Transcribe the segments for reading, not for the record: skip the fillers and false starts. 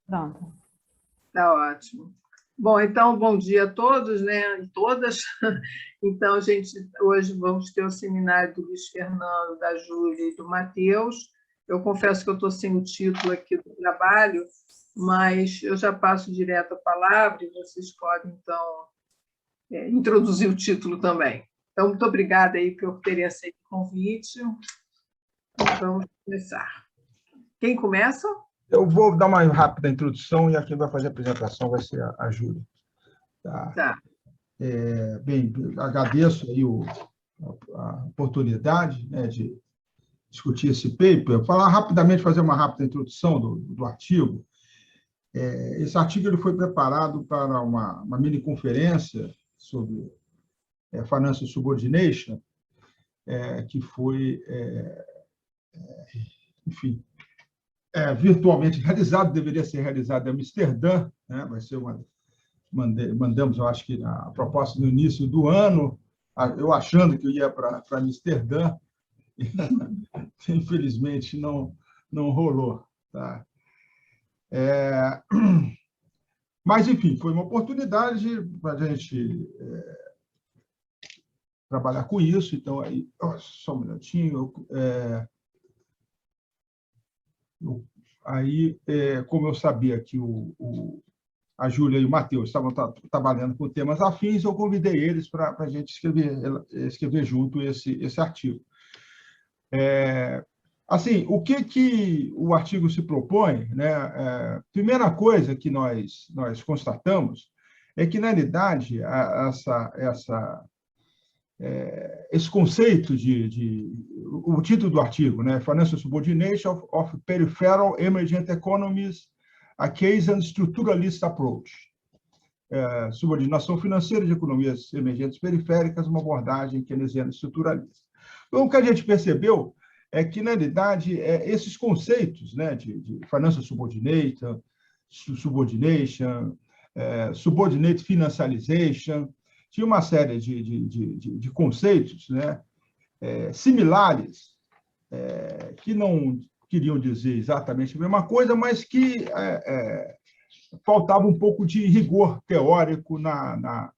Pronto. Tá ótimo. Bom, então, bom dia a todos, né, e todas. Então, hoje vamos ter o seminário do Luiz Fernando, da Júlia e do Matheus. Eu confesso que eu estou sem o título aqui do trabalho, mas eu já passo direto a palavra e vocês podem, então, introduzir o título também. Então, muito obrigada aí por terem aceito o convite. Vamos começar. Quem começa? Eu vou dar uma rápida introdução e quem vai fazer a apresentação vai ser a Júlia. Tá. Bem, agradeço aí a oportunidade, né, de discutir esse paper. Falar rapidamente, fazer uma rápida introdução do artigo. Esse artigo ele foi preparado para uma mini-conferência sobre Financial Subordination, que foi, enfim, virtualmente realizado, deveria ser realizado em Amsterdã, né? Vai ser mandamos, eu acho que a proposta no início do ano, eu achando que eu ia para Amsterdã, infelizmente não rolou. Tá? Mas, enfim, foi uma oportunidade para a gente trabalhar com isso. Então, aí, só um minutinho. Como eu sabia que a Júlia e o Matheus estavam trabalhando com temas afins, eu convidei eles para a gente escrever junto esse artigo. Assim, o que o artigo se propõe, né? Primeira coisa que nós constatamos é que, na realidade, esse conceito o título do artigo, né? Financial Subordination of Peripheral Emergent Economies, a Case and Structuralist Approach. Subordinação financeira de economias emergentes periféricas, uma abordagem keynesiana estruturalista. Então, o que a gente percebeu é que, na realidade, esses conceitos, né, de financial subordination, subordinate financialization, tinha uma série de conceitos, né, similares, que não queriam dizer exatamente a mesma coisa, mas que faltava um pouco de rigor teórico na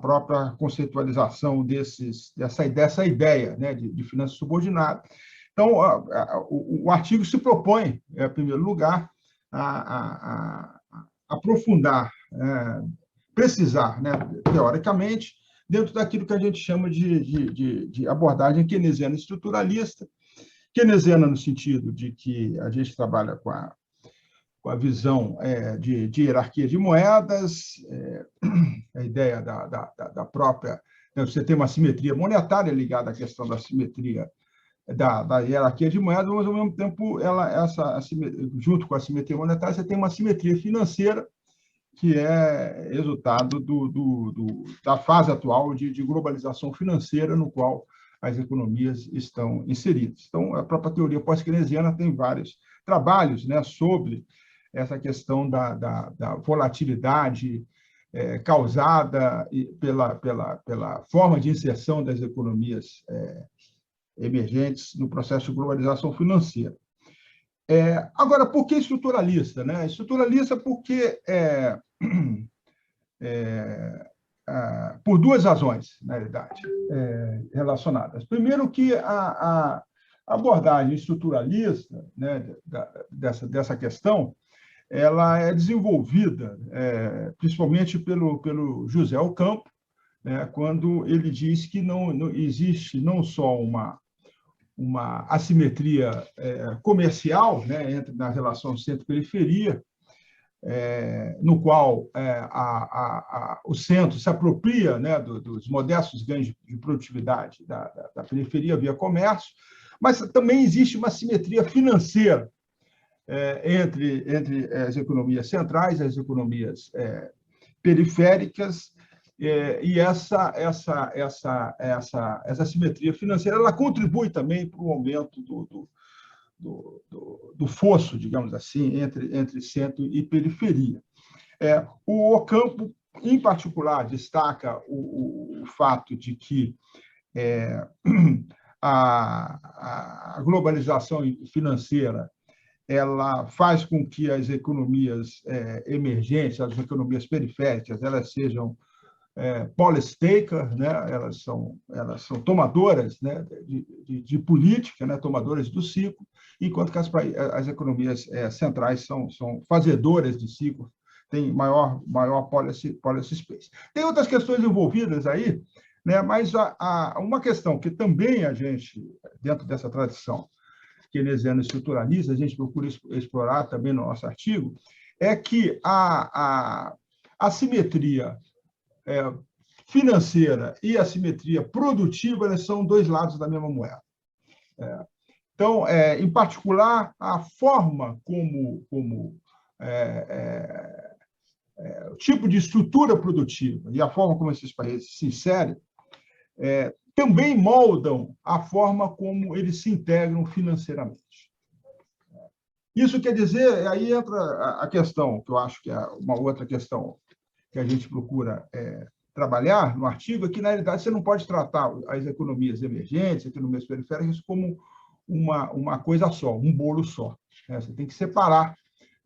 própria conceitualização dessa ideia, né, de finanças subordinadas. Então, o artigo se propõe, em primeiro lugar, a aprofundar, precisar, né, teoricamente, dentro daquilo que a gente chama de abordagem keynesiana estruturalista, keynesiana no sentido de que a gente trabalha com a visão de hierarquia de moedas, a ideia da própria... Você tem uma simetria monetária ligada à questão da simetria da hierarquia de moedas, mas, ao mesmo tempo, junto com a simetria monetária, você tem uma simetria financeira, que é resultado da fase atual de globalização financeira, no qual as economias estão inseridas. Então, a própria teoria pós-keynesiana tem vários trabalhos, né, sobre essa questão da volatilidade causada pela forma de inserção das economias emergentes no processo de globalização financeira. Agora, por que estruturalista, né? Estruturalista porque por duas razões, na realidade, relacionadas. Primeiro, que a abordagem estruturalista, né, dessa questão, ela é desenvolvida principalmente pelo José Ocampo, né, quando ele diz que não existe não só uma assimetria comercial, né, na relação centro-periferia, no qual o centro se apropria, né, dos modestos ganhos de produtividade da periferia via comércio, mas também existe uma assimetria financeira entre as economias centrais, as economias periféricas, e essa assimetria financeira ela contribui também para o aumento do fosso, digamos assim, entre centro e periferia. O Ocampo em particular, destaca o fato de que a globalização financeira ela faz com que as economias emergentes, as economias periféricas, elas sejam policy-taker, né? Elas são tomadoras, né, de política, né, tomadoras do ciclo, enquanto que as economias centrais são fazedoras de ciclo, tem maior policy space. Tem outras questões envolvidas aí, né, mas uma questão que também a gente, dentro dessa tradição keynesiana estruturalista, a gente procura explorar também no nosso artigo, é que a assimetria financeira e a assimetria produtiva, elas são dois lados da mesma moeda. Então, em particular, a forma como o tipo de estrutura produtiva e a forma como esses países se inserem também moldam a forma como eles se integram financeiramente. Isso quer dizer, aí entra a questão, que eu acho que é uma outra questão que a gente procura trabalhar no artigo, é que, na realidade, você não pode tratar as economias emergentes, as economias periféricas, como uma coisa só, um bolo só. Você tem que separar.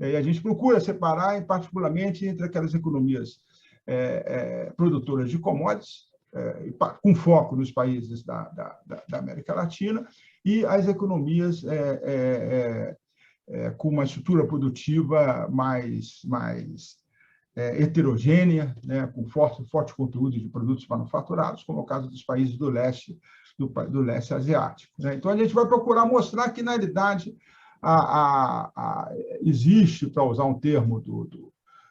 E a gente procura separar, particularmente, entre aquelas economias produtoras de commodities, com foco nos países da América Latina, e as economias com uma estrutura produtiva mais heterogênea, né, com forte conteúdo de produtos manufaturados, como é o caso dos países do leste asiático. Né? Então, a gente vai procurar mostrar que, na realidade, existe, para usar um termo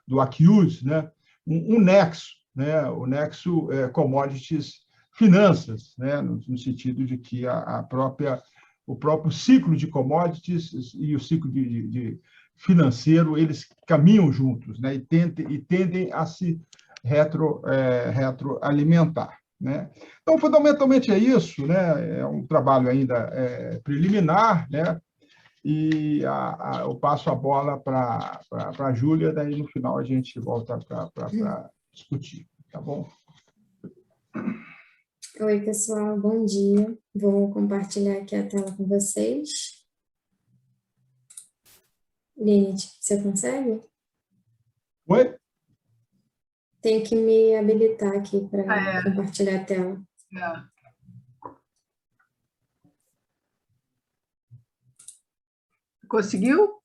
do Accuse, né, um nexo, né, o nexo commodities-finanças, né, no sentido de que o próprio ciclo de commodities e o ciclo de financeiro, eles caminham juntos, né, e tendem a se retroalimentar. Né? Então, fundamentalmente é isso, né? É um trabalho ainda preliminar, né? E eu passo a bola para a Júlia, daí no final a gente volta para discutir, tá bom? Oi, pessoal, bom dia. Vou compartilhar aqui a tela com vocês. Lynette, você consegue? Oi? Tenho que me habilitar aqui para compartilhar a tela. Conseguiu?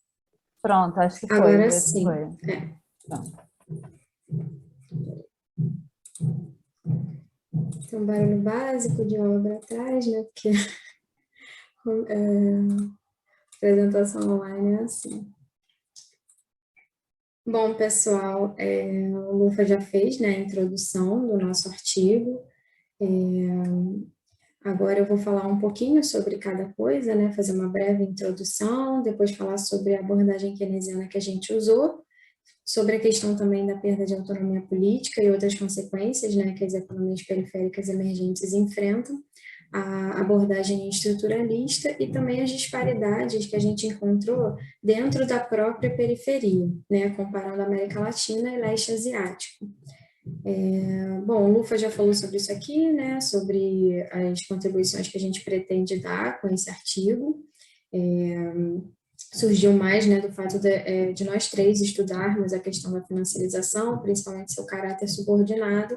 Pronto, acho que foi. Agora sim. Pronto. Tem um barulho básico de obra atrás, né? Porque apresentação online é assim. Bom, pessoal, o Lufa já fez, né, a introdução do nosso artigo. Agora eu vou falar um pouquinho sobre cada coisa, né, fazer uma breve introdução, depois falar sobre a abordagem keynesiana que a gente usou, sobre a questão também da perda de autonomia política e outras consequências, né, que as economias periféricas emergentes enfrentam, a abordagem estruturalista e também as disparidades que a gente encontrou dentro da própria periferia, né, comparando a América Latina e leste asiático. Bom, o Lufa já falou sobre isso aqui, né, sobre as contribuições que a gente pretende dar com esse artigo. Surgiu mais, né, do fato de nós três estudarmos a questão da financiarização, principalmente seu caráter subordinado,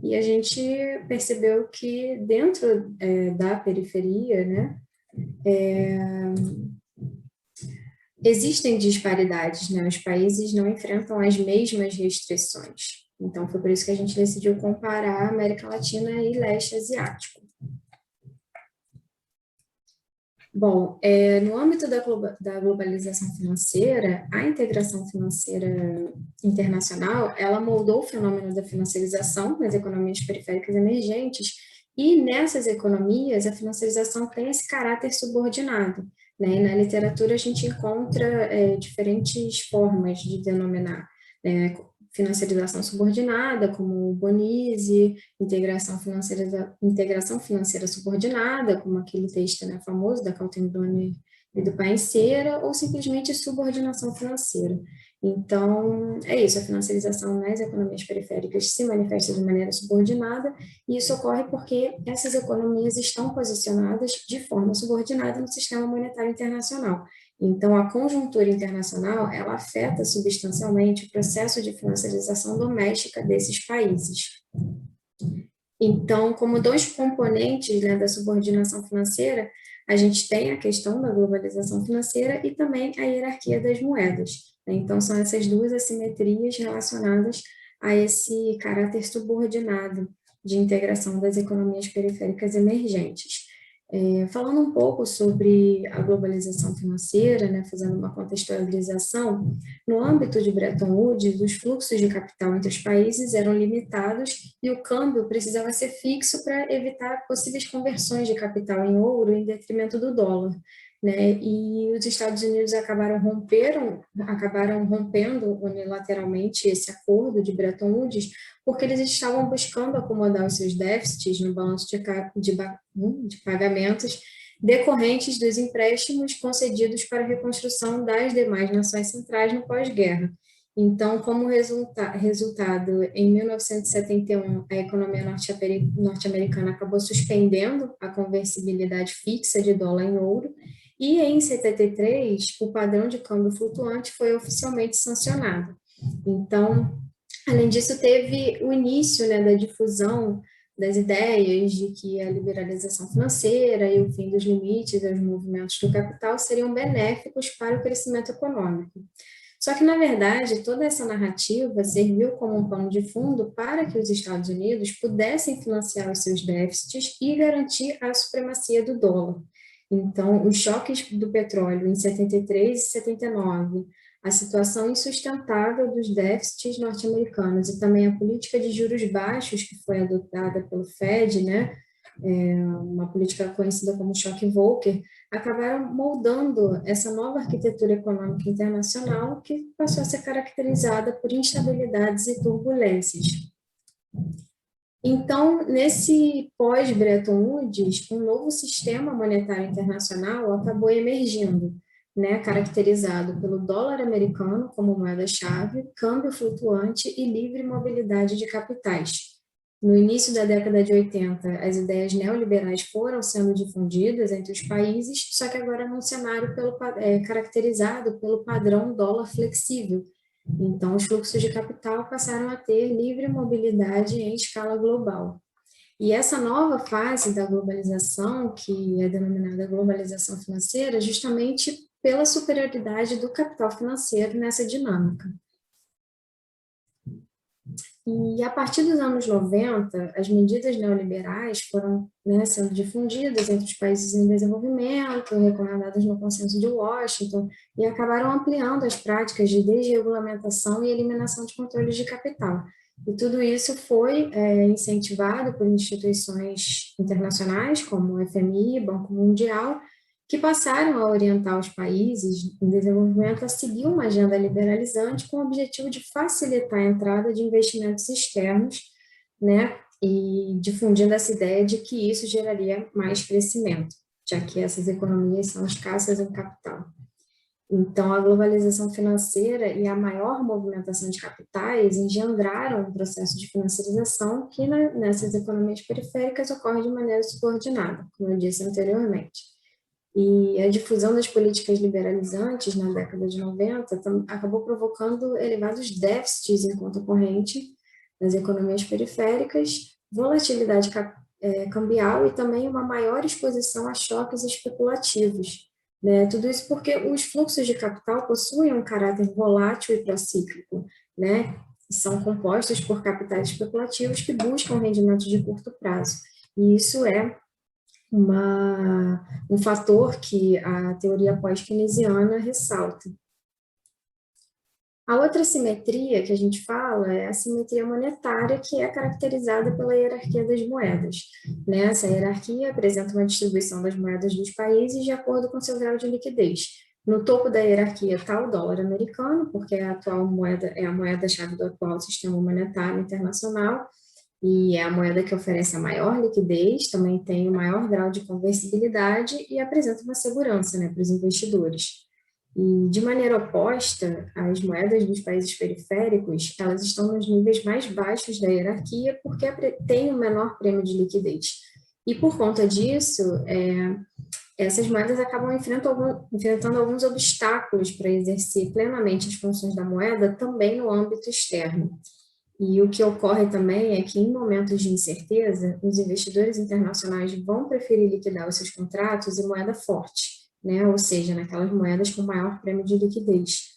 e a gente percebeu que dentro da periferia, né, existem disparidades, né, os países não enfrentam as mesmas restrições. Então, foi por isso que a gente decidiu comparar América Latina e leste asiático. Bom, no âmbito da globalização financeira, a integração financeira internacional, ela moldou o fenômeno da financiarização nas economias periféricas emergentes, e nessas economias, a financiarização tem esse caráter subordinado, né? E na literatura a gente encontra diferentes formas de denominar, né? Financiarização subordinada, como Bonizzi, integração financeira subordinada, como aquele texto, né, famoso da Kaltenbrunner e do Painceira, ou simplesmente subordinação financeira. Então, é isso, a financiarização nas economias periféricas se manifesta de maneira subordinada, e isso ocorre porque essas economias estão posicionadas de forma subordinada no sistema monetário internacional. Então, a conjuntura internacional, ela afeta substancialmente o processo de financiarização doméstica desses países. Então, como dois componentes, né, da subordinação financeira, a gente tem a questão da globalização financeira e também a hierarquia das moedas, né? Então, são essas duas assimetrias relacionadas a esse caráter subordinado de integração das economias periféricas emergentes. Falando um pouco sobre a globalização financeira, né, fazendo uma contextualização, no âmbito de Bretton Woods, os fluxos de capital entre os países eram limitados e o câmbio precisava ser fixo para evitar possíveis conversões de capital em ouro em detrimento do dólar, né? E os Estados Unidos acabaram rompendo unilateralmente esse acordo de Bretton Woods, porque eles estavam buscando acomodar os seus déficits no balanço de pagamentos decorrentes dos empréstimos concedidos para a reconstrução das demais nações centrais no pós-guerra. Então, como resultado, em 1971, a economia norte-americana acabou suspendendo a conversibilidade fixa de dólar em ouro, e em 73, o padrão de câmbio flutuante foi oficialmente sancionado. Então, além disso, teve o início, né, da difusão das ideias de que a liberalização financeira e o fim dos limites aos movimentos do capital seriam benéficos para o crescimento econômico. Só que, na verdade, toda essa narrativa serviu como um pano de fundo para que os Estados Unidos pudessem financiar os seus déficits e garantir a supremacia do dólar. Então, os choques do petróleo em 73 e 79, a situação insustentável dos déficits norte-americanos e também a política de juros baixos que foi adotada pelo Fed, né, uma política conhecida como choque Volcker, acabaram moldando essa nova arquitetura econômica internacional que passou a ser caracterizada por instabilidades e turbulências. Então, nesse pós-Bretton Woods, um novo sistema monetário internacional acabou emergindo, né, caracterizado pelo dólar americano como moeda-chave, câmbio flutuante e livre mobilidade de capitais. No início da década de 80, as ideias neoliberais foram sendo difundidas entre os países, só que agora num cenário caracterizado pelo padrão dólar flexível. Então, os fluxos de capital passaram a ter livre mobilidade em escala global. E essa nova fase da globalização, que é denominada globalização financeira, justamente pela superioridade do capital financeiro nessa dinâmica. E a partir dos anos 90, as medidas neoliberais foram, né, sendo difundidas entre os países em desenvolvimento, recomendadas no Consenso de Washington, e acabaram ampliando as práticas de desregulamentação e eliminação de controles de capital. E tudo isso foi incentivado por instituições internacionais, como o FMI, Banco Mundial, que passaram a orientar os países em desenvolvimento a seguir uma agenda liberalizante com o objetivo de facilitar a entrada de investimentos externos, né, e difundindo essa ideia de que isso geraria mais crescimento, já que essas economias são escassas em capital. Então, a globalização financeira e a maior movimentação de capitais engendraram um processo de financiarização que nessas economias periféricas ocorre de maneira subordinada, como eu disse anteriormente. E a difusão das políticas liberalizantes na década de 90 acabou provocando elevados déficits em conta corrente nas economias periféricas, volatilidade cambial e também uma maior exposição a choques especulativos, né? Tudo isso porque os fluxos de capital possuem um caráter volátil e procíclico, né? E são compostos por capitais especulativos que buscam rendimento de curto prazo. E isso é um fator que a teoria pós-keynesiana ressalta. A outra simetria que a gente fala é a simetria monetária, que é caracterizada pela hierarquia das moedas, né? Essa hierarquia apresenta uma distribuição das moedas dos países de acordo com seu grau de liquidez. No topo da hierarquia está o dólar americano, porque a atual moeda é a moeda-chave do atual sistema monetário internacional, e é a moeda que oferece a maior liquidez, também tem o maior grau de conversibilidade e apresenta uma segurança, né, para os investidores. E, de maneira oposta, as moedas dos países periféricos, elas estão nos níveis mais baixos da hierarquia porque têm o menor prêmio de liquidez. E, por conta disso, essas moedas acabam enfrentando alguns obstáculos para exercer plenamente as funções da moeda também no âmbito externo. E o que ocorre também é que, em momentos de incerteza, os investidores internacionais vão preferir liquidar os seus contratos em moeda forte, né? Ou seja, naquelas moedas com maior prêmio de liquidez.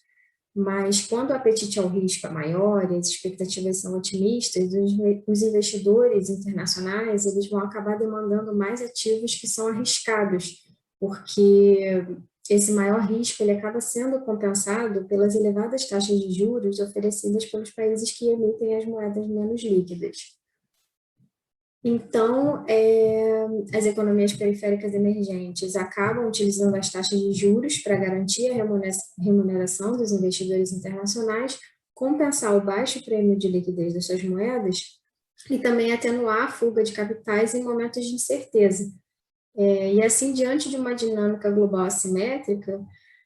Mas, quando o apetite ao risco é maior e as expectativas são otimistas, os investidores internacionais eles vão acabar demandando mais ativos que são arriscados, porque esse maior risco ele acaba sendo compensado pelas elevadas taxas de juros oferecidas pelos países que emitem as moedas menos líquidas. Então, as economias periféricas emergentes acabam utilizando as taxas de juros para garantir a remuneração dos investidores internacionais, compensar o baixo prêmio de liquidez das suas moedas e também atenuar a fuga de capitais em momentos de incerteza. E assim, diante de uma dinâmica global assimétrica,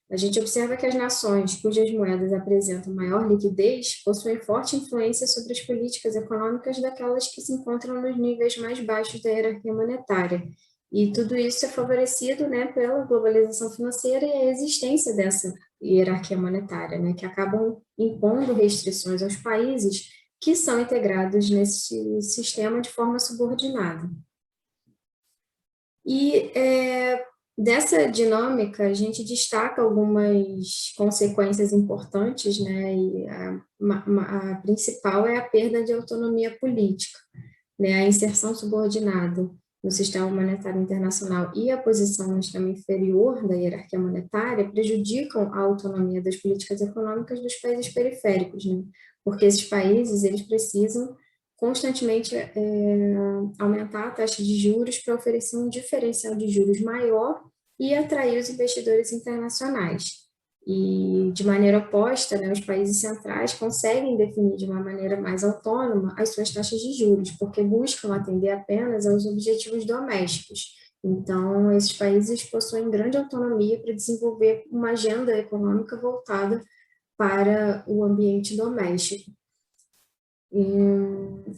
a gente observa que as nações cujas moedas apresentam maior liquidez possuem forte influência sobre as políticas econômicas daquelas que se encontram nos níveis mais baixos da hierarquia monetária. E tudo isso é favorecido, né, pela globalização financeira e a existência dessa hierarquia monetária, né, que acabam impondo restrições aos países que são integrados nesse sistema de forma subordinada. E dessa dinâmica, a gente destaca algumas consequências importantes, né? E a principal é a perda de autonomia política, né? A inserção subordinada no sistema monetário internacional e a posição no sistema inferior da hierarquia monetária prejudicam a autonomia das políticas econômicas dos países periféricos, né? Porque esses países eles precisam constantemente aumentar a taxa de juros para oferecer um diferencial de juros maior e atrair os investidores internacionais. E, de maneira oposta, né, os países centrais conseguem definir de uma maneira mais autônoma as suas taxas de juros, porque buscam atender apenas aos objetivos domésticos. Então, esses países possuem grande autonomia para desenvolver uma agenda econômica voltada para o ambiente doméstico.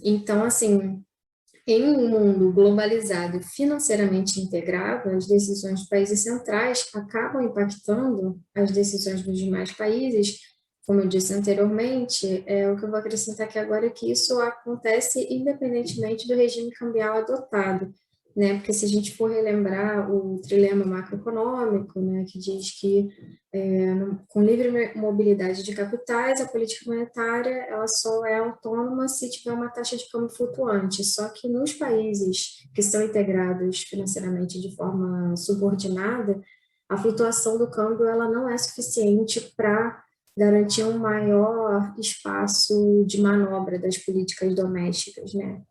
Então, assim, em um mundo globalizado e financeiramente integrado, as decisões dos países centrais acabam impactando as decisões dos demais países. Como eu disse anteriormente, o que eu vou acrescentar aqui agora é que isso acontece independentemente do regime cambial adotado, né? Porque se a gente for relembrar o trilema macroeconômico, né, que diz que com livre mobilidade de capitais, a política monetária ela só é autônoma se tiver uma taxa de câmbio flutuante. Só que nos países que estão integrados financeiramente de forma subordinada, a flutuação do câmbio ela não é suficiente para garantir um maior espaço de manobra das políticas domésticas, né?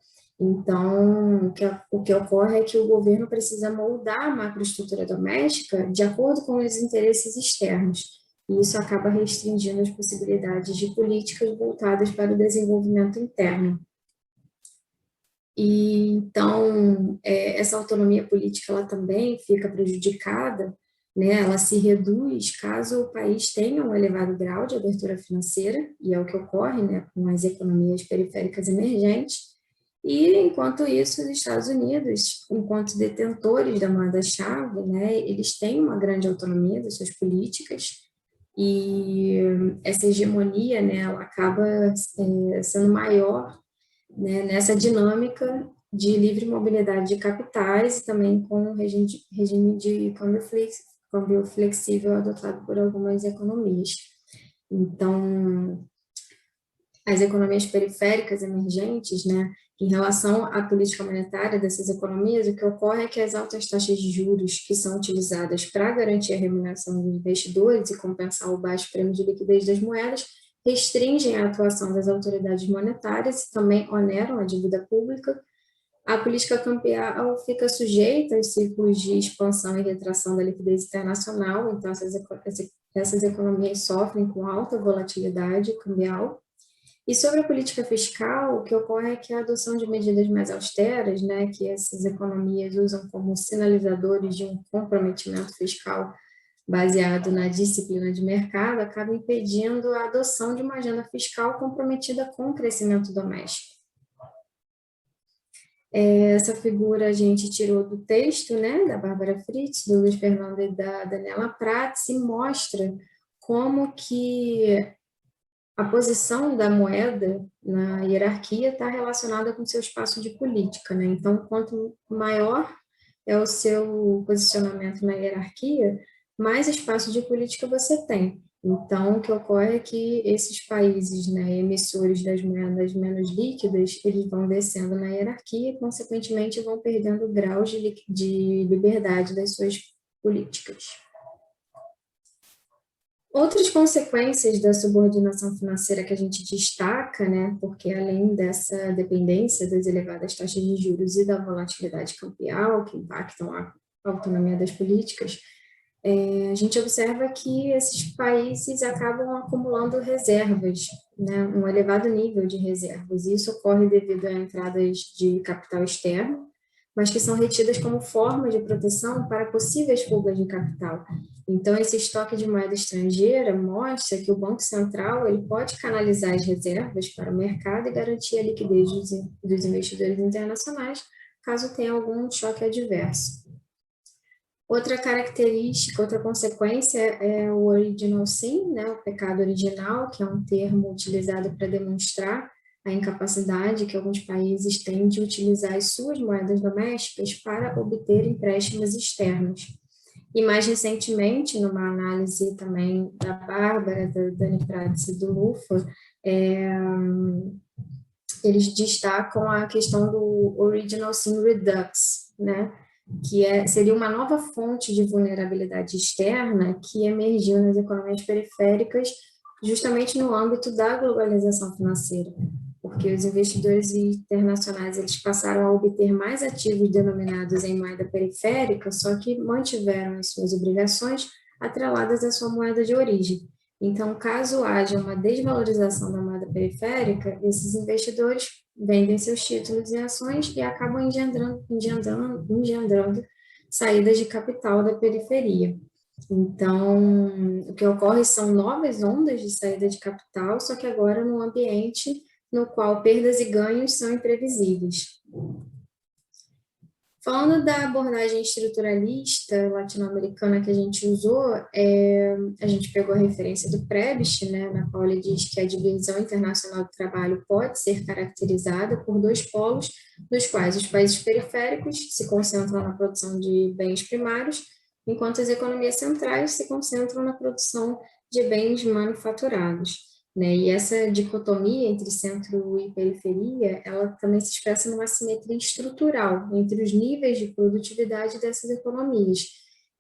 Então, o que ocorre é que o governo precisa moldar a macroestrutura doméstica de acordo com os interesses externos, e isso acaba restringindo as possibilidades de políticas voltadas para o desenvolvimento interno. E, então, essa autonomia política ela também fica prejudicada, né? Ela se reduz caso o país tenha um elevado grau de abertura financeira, e é o que ocorre, né, com as economias periféricas emergentes. E, enquanto isso, os Estados Unidos, enquanto detentores da moeda-chave, né, eles têm uma grande autonomia das suas políticas, e essa hegemonia, né, ela acaba sendo maior, né, nessa dinâmica de livre mobilidade de capitais e também com o regime de câmbio flexível adotado por algumas economias. Então, as economias periféricas emergentes, né, em relação à política monetária dessas economias, o que ocorre é que as altas taxas de juros que são utilizadas para garantir a remuneração dos investidores e compensar o baixo prêmio de liquidez das moedas restringem a atuação das autoridades monetárias e também oneram a dívida pública. A política cambial fica sujeita aos ciclos de expansão e retração da liquidez internacional, então essas economias sofrem com alta volatilidade cambial. E sobre a política fiscal, o que ocorre é que a adoção de medidas mais austeras, né, que essas economias usam como sinalizadores de um comprometimento fiscal baseado na disciplina de mercado, acaba impedindo a adoção de uma agenda fiscal comprometida com o crescimento doméstico. Essa figura a gente tirou do texto, né, da Bárbara Fritz, do Luiz Fernando e da Daniela Prats, e mostra como que a posição da moeda na hierarquia está relacionada com o seu espaço de política, né? Então, quanto maior é o seu posicionamento na hierarquia, mais espaço de política você tem. Então, o que ocorre é que esses países, né, emissores das moedas menos líquidas, eles vão descendo na hierarquia e, consequentemente, vão perdendo graus de liberdade das suas políticas. Outras consequências da subordinação financeira que a gente destaca, né, porque além dessa dependência das elevadas taxas de juros e da volatilidade cambial, que impactam a autonomia das políticas, a gente observa que esses países acabam acumulando reservas, né, um elevado nível de reservas. Isso ocorre devido a entradas de capital externo, mas que são retidas como forma de proteção para possíveis fugas de capital. Então, esse estoque de moeda estrangeira mostra que o Banco Central ele pode canalizar as reservas para o mercado e garantir a liquidez dos investidores internacionais, caso tenha algum choque adverso. Outra característica, outra consequência é o original sin, né, o pecado original, que é um termo utilizado para demonstrar a incapacidade que alguns países têm de utilizar as suas moedas domésticas para obter empréstimos externos. E mais recentemente, numa análise também da Bárbara, da Dani Prats e do Lufa, eles destacam a questão do Original Sin Redux, né? Que seria uma nova fonte de vulnerabilidade externa que emergiu nas economias periféricas justamente no âmbito da globalização financeira, porque os investidores internacionais eles passaram a obter mais ativos denominados em moeda periférica, só que mantiveram as suas obrigações atreladas à sua moeda de origem. Então, caso haja uma desvalorização da moeda periférica, esses investidores vendem seus títulos e ações e acabam engendrando saídas de capital da periferia. Então, o que ocorre são novas ondas de saída de capital, só que agora num ambiente no qual perdas e ganhos são imprevisíveis. Falando da abordagem estruturalista latino-americana que a gente usou, a gente pegou a referência do Prebisch, né, na qual ele diz que a divisão internacional do trabalho pode ser caracterizada por dois polos, nos quais os países periféricos se concentram na produção de bens primários, enquanto as economias centrais se concentram na produção de bens manufaturados. Né? E essa dicotomia entre centro e periferia, ela também se expressa numa simetria estrutural entre os níveis de produtividade dessas economias.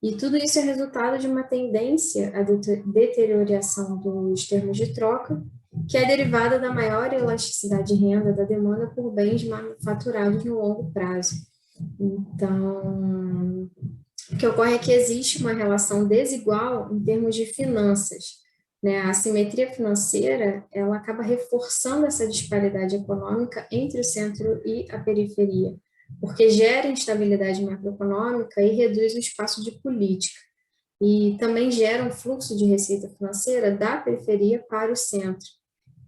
E tudo isso é resultado de uma tendência à deterioração dos termos de troca, que é derivada da maior elasticidade de renda da demanda por bens manufaturados no longo prazo. Então, o que ocorre é que existe uma relação desigual em termos de finanças. Né, a assimetria financeira, ela acaba reforçando essa disparidade econômica entre o centro e a periferia, porque gera instabilidade macroeconômica e reduz o espaço de política. E também gera um fluxo de receita financeira da periferia para o centro.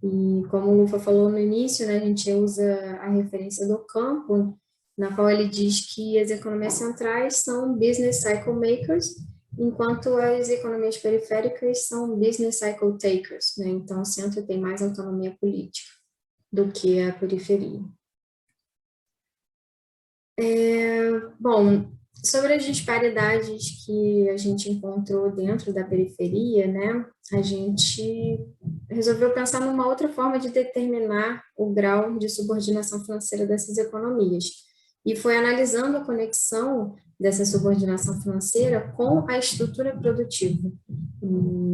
E como o Lufa falou no início, né, a gente usa a referência do Campo, na qual ele diz que as economias centrais são business cycle makers, enquanto as economias periféricas são business cycle takers, né? Então, o centro tem mais autonomia política do que a periferia. Bom, sobre as disparidades que a gente encontrou dentro da periferia, né? A gente resolveu pensar numa outra forma de determinar o grau de subordinação financeira dessas economias. E foi analisando a conexão dessa subordinação financeira com a estrutura produtiva,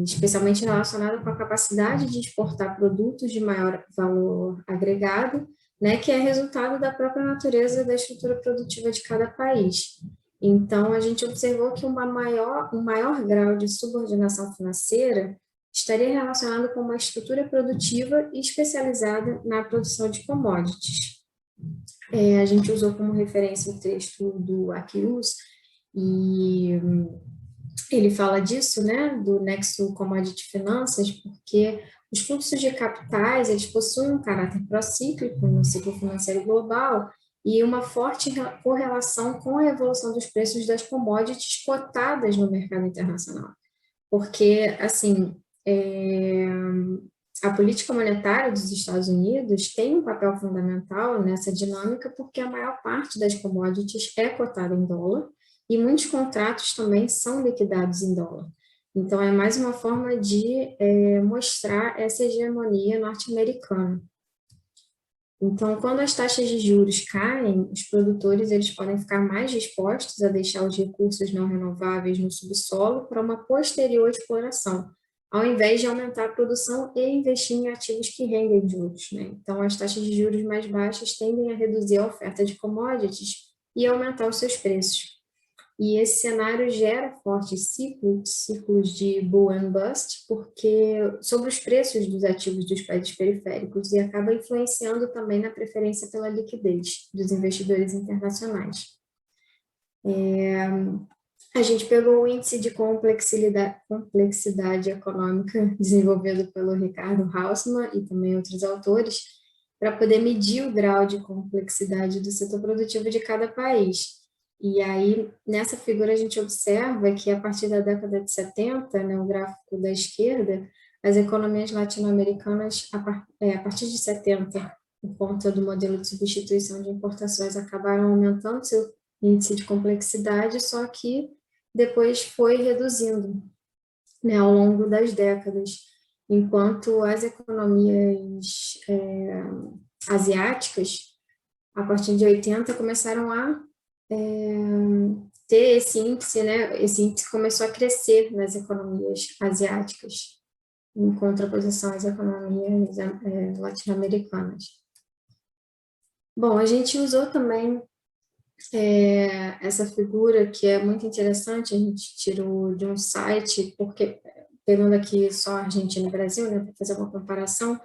especialmente relacionada com a capacidade de exportar produtos de maior valor agregado, né, que é resultado da própria natureza da estrutura produtiva de cada país. Então, a gente observou que um maior grau de subordinação financeira estaria relacionado com uma estrutura produtiva especializada na produção de commodities. A gente usou como referência o texto do Akius, e ele fala disso, né, do nexo commodity-finanças, porque os fluxos de capitais, eles possuem um caráter procíclico no ciclo financeiro global e uma forte correlação com a evolução dos preços das commodities cotadas no mercado internacional. Porque, assim, a política monetária dos Estados Unidos tem um papel fundamental nessa dinâmica porque a maior parte das commodities é cotada em dólar e muitos contratos também são liquidados em dólar. Então, é mais uma forma de mostrar essa hegemonia norte-americana. Então, quando as taxas de juros caem, os produtores eles podem ficar mais dispostos a deixar os recursos não renováveis no subsolo para uma posterior exploração, ao invés de aumentar a produção e investir em ativos que rendem juros, né? Então, as taxas de juros mais baixas tendem a reduzir a oferta de commodities e aumentar os seus preços. E esse cenário gera fortes ciclos de bull and bust, porque sobre os preços dos ativos dos países periféricos e acaba influenciando também na preferência pela liquidez dos investidores internacionais. A gente pegou o índice de complexidade econômica desenvolvido pelo Ricardo Hausmann e também outros autores para poder medir o grau de complexidade do setor produtivo de cada país. E aí, nessa figura, a gente observa que, a partir da década de 70, né, o gráfico da esquerda, as economias latino-americanas, a partir de 70, por conta do modelo de substituição de importações, acabaram aumentando seu índice de complexidade, só que depois foi reduzindo, né, ao longo das décadas, enquanto as economias asiáticas, a partir de 80, começaram a ter esse índice, né? Esse índice começou a crescer nas economias asiáticas, em contraposição às economias latino-americanas. Bom, a gente usou também essa figura que é muito interessante, a gente tirou de um site, porque pegando aqui só Argentina e Brasil, né, para fazer uma comparação,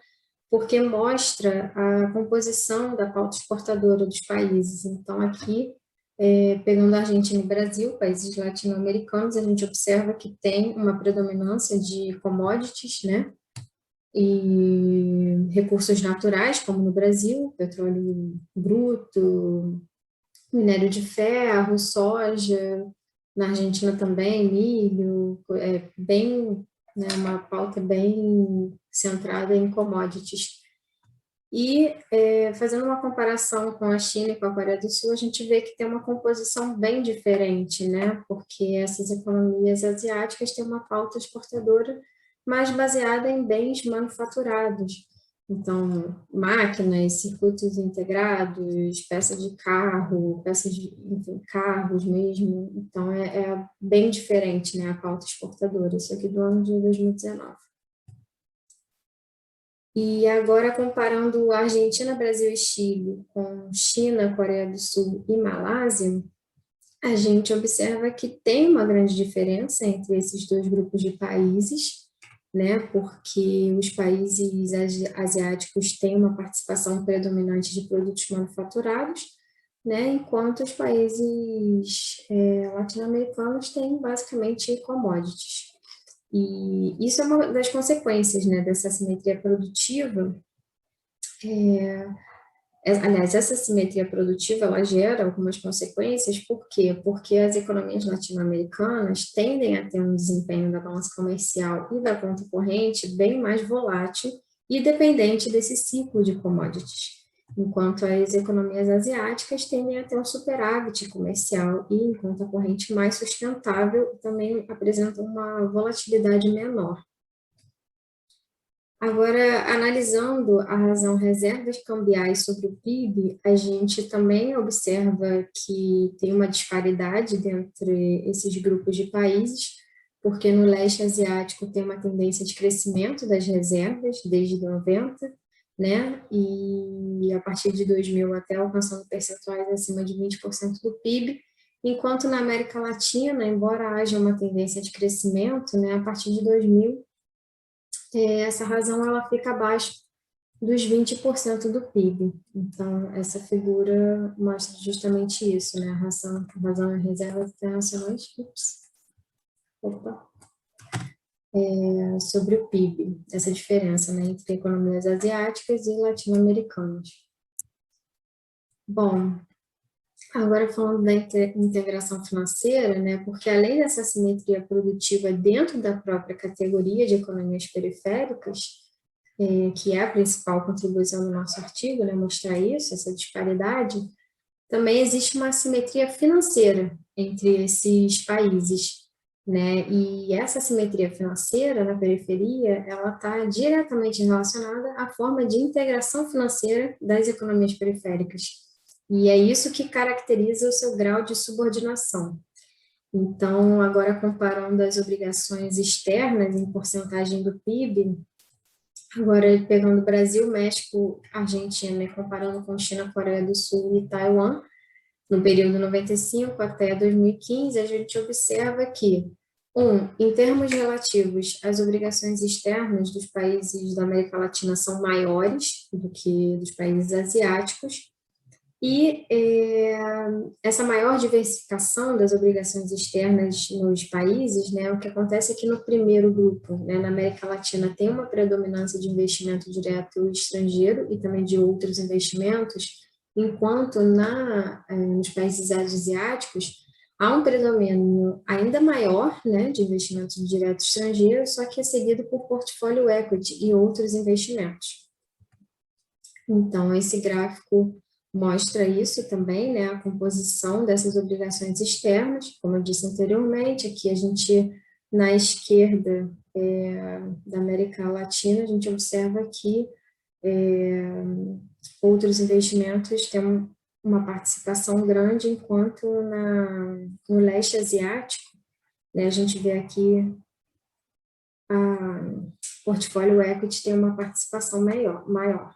porque mostra a composição da pauta exportadora dos países. Então, aqui, pegando a Argentina e Brasil, países latino-americanos, a gente observa que tem uma predominância de commodities, né, e recursos naturais, como no Brasil, petróleo bruto, minério de ferro, soja, na Argentina também, milho, bem, né, uma pauta bem centrada em commodities. E, fazendo uma comparação com a China e com a Coreia do Sul, a gente vê que tem uma composição bem diferente, né? Porque essas economias asiáticas têm uma pauta exportadora mais baseada em bens manufaturados. Então, máquinas, circuitos integrados, peças de carro, enfim, carros mesmo. Então, é bem diferente, né, a pauta exportadora. Isso aqui do ano de 2019. E agora, comparando Argentina, Brasil e Chile com China, Coreia do Sul e Malásia, a gente observa que tem uma grande diferença entre esses dois grupos de países, né, porque os países asiáticos têm uma participação predominante de produtos manufaturados, né, enquanto os países latino-americanos têm basicamente commodities. E isso é uma das consequências, né, dessa assimetria produtiva. Aliás, essa assimetria produtiva, ela gera algumas consequências. Por quê? Porque as economias latino-americanas tendem a ter um desempenho da balança comercial e da conta corrente bem mais volátil e dependente desse ciclo de commodities, enquanto as economias asiáticas tendem a ter um superávit comercial e em conta corrente mais sustentável e também apresentam uma volatilidade menor. Agora, analisando a razão reservas cambiais sobre o PIB, a gente também observa que tem uma disparidade entre esses grupos de países, porque no leste asiático tem uma tendência de crescimento das reservas desde 90, né? E a partir de 2000 até alcançando percentuais acima de 20% do PIB, enquanto na América Latina, embora haja uma tendência de crescimento, né, a partir de 2000, essa razão ela fica abaixo dos 20% do PIB. Então, essa figura mostra justamente isso, né? A razão em reservas internacionais. sobre o PIB, essa diferença, né, entre economias asiáticas e latino-americanas. Bom, agora falando da integração financeira, né, porque além dessa assimetria produtiva dentro da própria categoria de economias periféricas, que é a principal contribuição do nosso artigo, né, mostrar isso, essa disparidade, também existe uma assimetria financeira entre esses países, né, e essa assimetria financeira na periferia, ela está diretamente relacionada à forma de integração financeira das economias periféricas, e é isso que caracteriza o seu grau de subordinação. Então, agora comparando as obrigações externas em porcentagem do PIB, agora pegando Brasil, México, Argentina e comparando com China, Coreia do Sul e Taiwan, no período 95 até 2015, a gente observa que, em termos relativos, as obrigações externas dos países da América Latina são maiores do que dos países asiáticos, e essa maior diversificação das obrigações externas nos países, né, o que acontece é que no primeiro grupo, né, na América Latina, tem uma predominância de investimento direto estrangeiro e também de outros investimentos, enquanto nos países asiáticos há um predomínio ainda maior, né, de investimento direto estrangeiro, só que é seguido por portfólio equity e outros investimentos. Então, esse gráfico mostra isso também, né, a composição dessas obrigações externas, como eu disse anteriormente, aqui a gente, na esquerda da América Latina, a gente observa que outros investimentos têm uma participação grande, enquanto no leste asiático, né, a gente vê aqui o portfólio equity tem uma participação maior.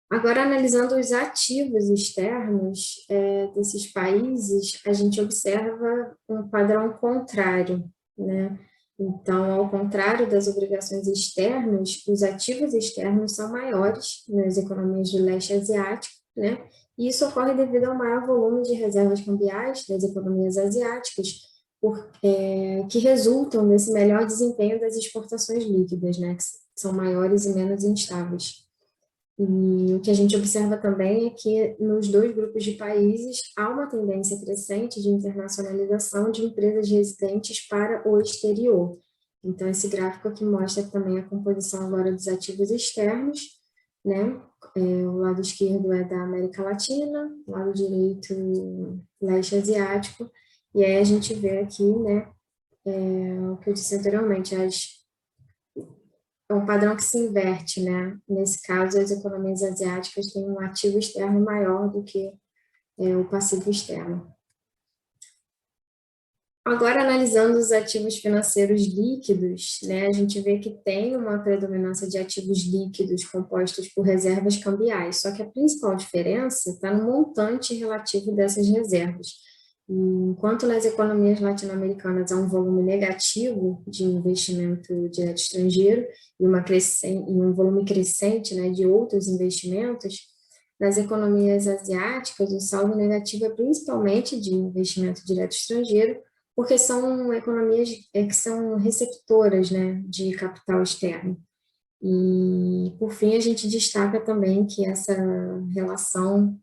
Agora, analisando os ativos externos desses países, a gente observa um padrão contrário, né? Então, ao contrário das obrigações externas, os ativos externos são maiores nas economias do leste asiático, né? E isso ocorre devido ao maior volume de reservas cambiais das economias asiáticas, que resultam desse melhor desempenho das exportações líquidas, né? Que são maiores e menos instáveis. E o que a gente observa também é que nos dois grupos de países há uma tendência crescente de internacionalização de empresas residentes para o exterior. Então, esse gráfico aqui mostra também a composição agora dos ativos externos, né? O lado esquerdo é da América Latina, o lado direito, leste asiático, e aí a gente vê aqui, né, o que eu disse anteriormente, é um padrão que se inverte, né? Nesse caso, as economias asiáticas têm um ativo externo maior do que o passivo externo. Agora, analisando os ativos financeiros líquidos, né, a gente vê que tem uma predominância de ativos líquidos compostos por reservas cambiais, só que a principal diferença está no montante relativo dessas reservas. Enquanto nas economias latino-americanas há um volume negativo de investimento direto estrangeiro e um volume crescente, né, de outros investimentos, nas economias asiáticas o saldo negativo é principalmente de investimento direto estrangeiro, porque são economias que são receptoras, né, de capital externo. E, por fim, a gente destaca também que essa relação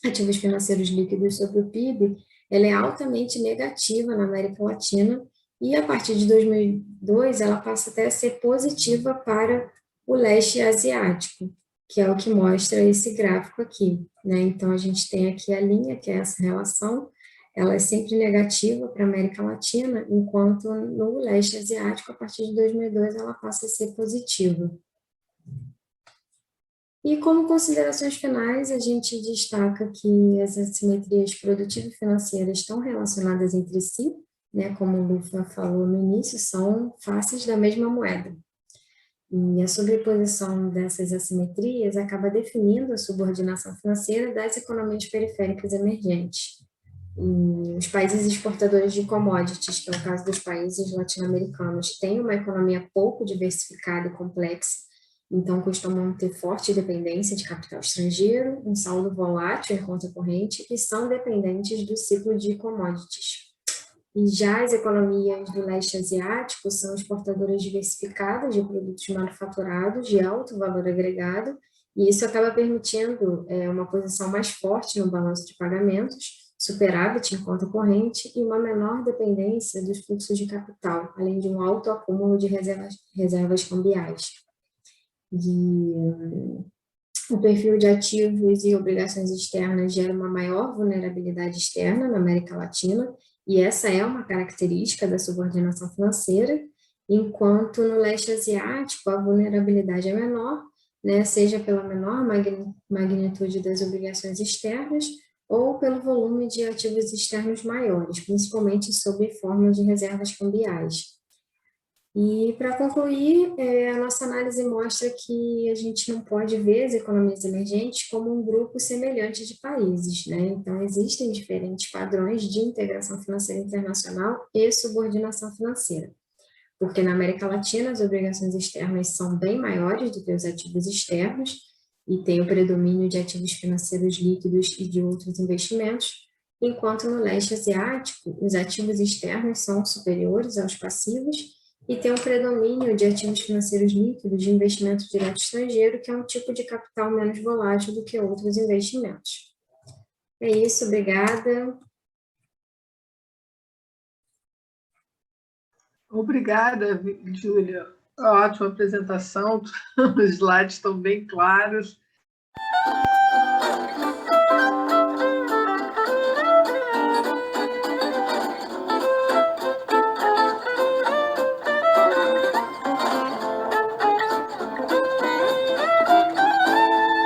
ativos financeiros líquidos sobre o PIB, ela é altamente negativa na América Latina e, a partir de 2002, ela passa até a ser positiva para o leste asiático, que é o que mostra esse gráfico aqui, né? Então, a gente tem aqui a linha, que é essa relação, ela é sempre negativa para a América Latina, enquanto no leste asiático, a partir de 2002, ela passa a ser positiva. E como considerações finais, a gente destaca que as assimetrias produtivas e financeiras estão relacionadas entre si, né, como o Lufa falou no início, são faces da mesma moeda. E a sobreposição dessas assimetrias acaba definindo a subordinação financeira das economias periféricas emergentes. E os países exportadores de commodities, que é o caso dos países latino-americanos, têm uma economia pouco diversificada e complexa, então costumam ter forte dependência de capital estrangeiro, um saldo volátil em conta corrente e são dependentes do ciclo de commodities. E já as economias do leste asiático são exportadoras diversificadas de produtos manufaturados de alto valor agregado, e isso acaba permitindo uma posição mais forte no balanço de pagamentos, superávit em conta corrente e uma menor dependência dos fluxos de capital, além de um alto acúmulo de reservas cambiais. E o perfil de ativos e obrigações externas gera uma maior vulnerabilidade externa na América Latina, e essa é uma característica da subordinação financeira, enquanto no leste asiático a vulnerabilidade é menor, né, seja pela menor magnitude das obrigações externas ou pelo volume de ativos externos maiores, principalmente sob forma de reservas cambiais. E, para concluir, a nossa análise mostra que a gente não pode ver as economias emergentes como um grupo semelhante de países, né? Então, existem diferentes padrões de integração financeira internacional e subordinação financeira, porque na América Latina as obrigações externas são bem maiores do que os ativos externos e tem o predomínio de ativos financeiros líquidos e de outros investimentos, enquanto no leste asiático os ativos externos são superiores aos passivos e tem um predomínio de ativos financeiros líquidos de investimento direto estrangeiro, que é um tipo de capital menos volátil do que outros investimentos. É isso, obrigada. Obrigada, Júlia. Ótima apresentação, os slides estão bem claros.